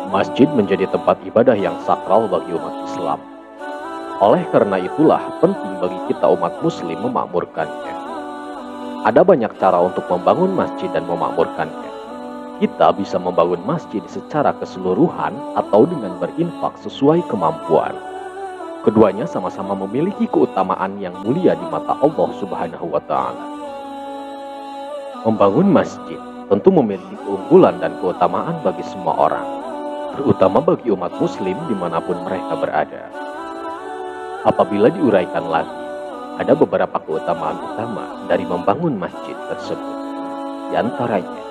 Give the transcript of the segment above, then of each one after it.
Masjid menjadi tempat ibadah yang sakral bagi umat Islam. Oleh karena itulah penting bagi kita umat muslim memakmurkannya. Ada banyak cara untuk membangun masjid dan memakmurkannya. Kita bisa membangun masjid secara keseluruhan atau dengan berinfak sesuai kemampuan. Keduanya sama-sama memiliki keutamaan yang mulia di mata Allah Subhanahu wa Ta'ala. Membangun masjid tentu memiliki keunggulan dan keutamaan bagi semua orang, terutama bagi umat muslim dimanapun mereka berada. Apabila diuraikan lagi, ada beberapa keutamaan utama dari membangun masjid tersebut. Di antaranya,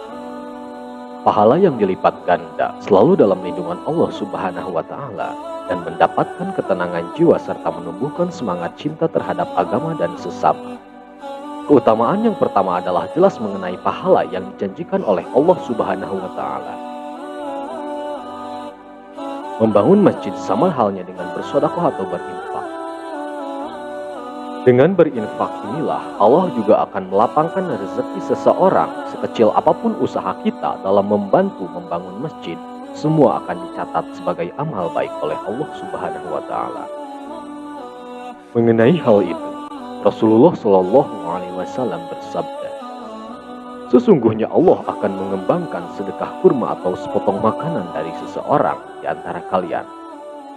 pahala yang dilipat ganda selalu dalam lindungan Allah Subhanahu wa Ta'ala dan mendapatkan ketenangan jiwa serta menumbuhkan semangat cinta terhadap agama dan sesama. Keutamaan yang pertama adalah jelas mengenai pahala yang dijanjikan oleh Allah Subhanahu wa Ta'ala. Membangun masjid sama halnya dengan bersedekah atau berinfak. Dengan berinfak inilah Allah juga akan melapangkan rezeki seseorang. Sekecil apapun usaha kita dalam membantu membangun masjid, semua akan dicatat sebagai amal baik oleh Allah Subhanahu wa Ta'ala. Mengenai hal itu, Rasulullah Shallallahu Alaihi Wasallam bersabda, sesungguhnya Allah akan mengembangkan sedekah kurma atau sepotong makanan dari seseorang di antara kalian,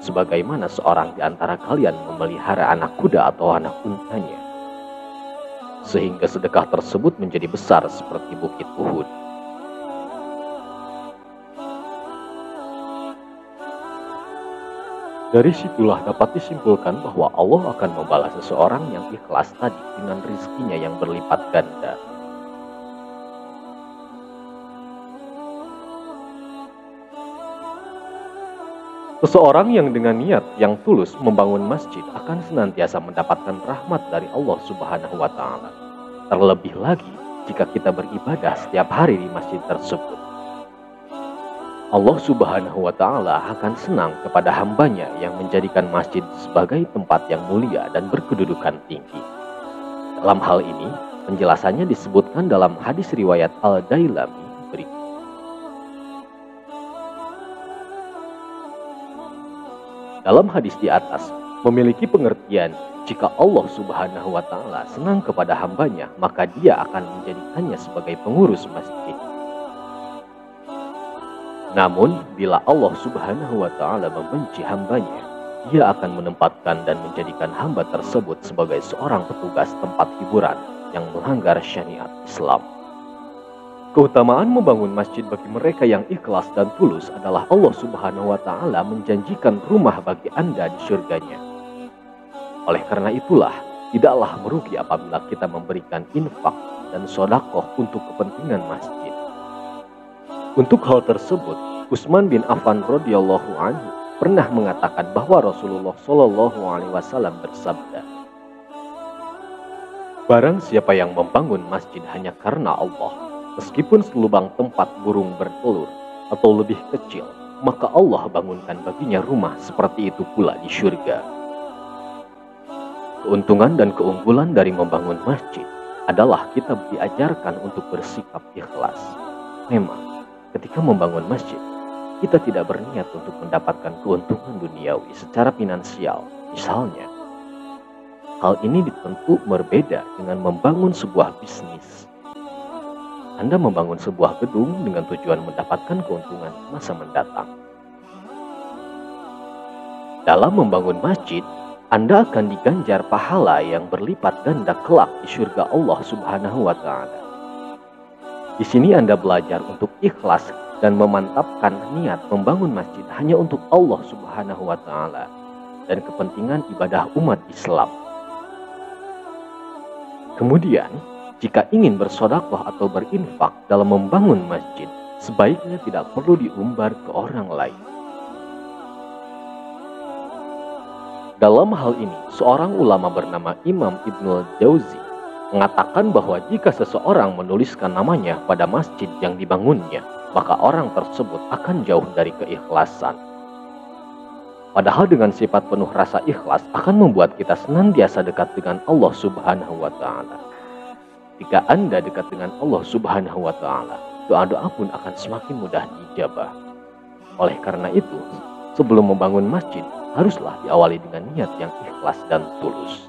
sebagaimana seorang di antara kalian memelihara anak kuda atau anak untanya, sehingga sedekah tersebut menjadi besar seperti bukit Uhud. Dari situlah dapat disimpulkan bahwa Allah akan membalas seseorang yang ikhlas tadi dengan rizkinya yang berlipat ganda. Seseorang yang dengan niat yang tulus membangun masjid akan senantiasa mendapatkan rahmat dari Allah Subhanahu wa Ta'ala. Terlebih lagi jika kita beribadah setiap hari di masjid tersebut. Allah Subhanahu wa Ta'ala akan senang kepada hambanya yang menjadikan masjid sebagai tempat yang mulia dan berkedudukan tinggi. Dalam hal ini, penjelasannya disebutkan dalam hadis riwayat Al-Dailami berikut. Dalam hadis di atas, memiliki pengertian jika Allah Subhanahu wa Ta'ala senang kepada hambanya, maka dia akan menjadikannya sebagai pengurus masjid. Namun, bila Allah Subhanahu wa Ta'ala membenci hambanya, dia akan menempatkan dan menjadikan hamba tersebut sebagai seorang petugas tempat hiburan yang melanggar syariat Islam. Keutamaan membangun masjid bagi mereka yang ikhlas dan tulus adalah Allah Subhanahu wa Ta'ala menjanjikan rumah bagi Anda di surganya. Oleh karena itulah, tidaklah merugi apabila kita memberikan infak dan sedekah untuk kepentingan masjid. Untuk hal tersebut, Utsman bin Affan radhiyallahu anhu pernah mengatakan bahwa Rasulullah Shallallahu Alaihi Wasallam bersabda, barang siapa yang membangun masjid hanya karena Allah, meskipun selubang tempat burung bertelur atau lebih kecil, maka Allah bangunkan baginya rumah seperti itu pula di surga. Keuntungan dan keunggulan dari membangun masjid adalah kita diajarkan untuk bersikap ikhlas. Memang, ketika membangun masjid, kita tidak berniat untuk mendapatkan keuntungan duniawi secara finansial. Misalnya, hal ini tentu berbeda dengan membangun sebuah bisnis. Anda membangun sebuah gedung dengan tujuan mendapatkan keuntungan masa mendatang. Dalam membangun masjid, Anda akan diganjar pahala yang berlipat ganda kelak di surga Allah Subhanahu wa Ta'ala. Di sini Anda belajar untuk ikhlas dan memantapkan niat membangun masjid hanya untuk Allah Subhanahu wa Ta'ala dan kepentingan ibadah umat Islam. Kemudian, jika ingin bersedekah atau berinfak dalam membangun masjid, sebaiknya tidak perlu diumbar ke orang lain. Dalam hal ini, seorang ulama bernama Imam Ibnul Jauzi mengatakan bahwa jika seseorang menuliskan namanya pada masjid yang dibangunnya, maka orang tersebut akan jauh dari keikhlasan. Padahal dengan sifat penuh rasa ikhlas akan membuat kita senantiasa dekat dengan Allah Subhanahu wa Ta'ala. Jika Anda dekat dengan Allah Subhanahu wa Ta'ala, doa-doa pun akan semakin mudah diijabah. Oleh karena itu, sebelum membangun masjid, haruslah diawali dengan niat yang ikhlas dan tulus.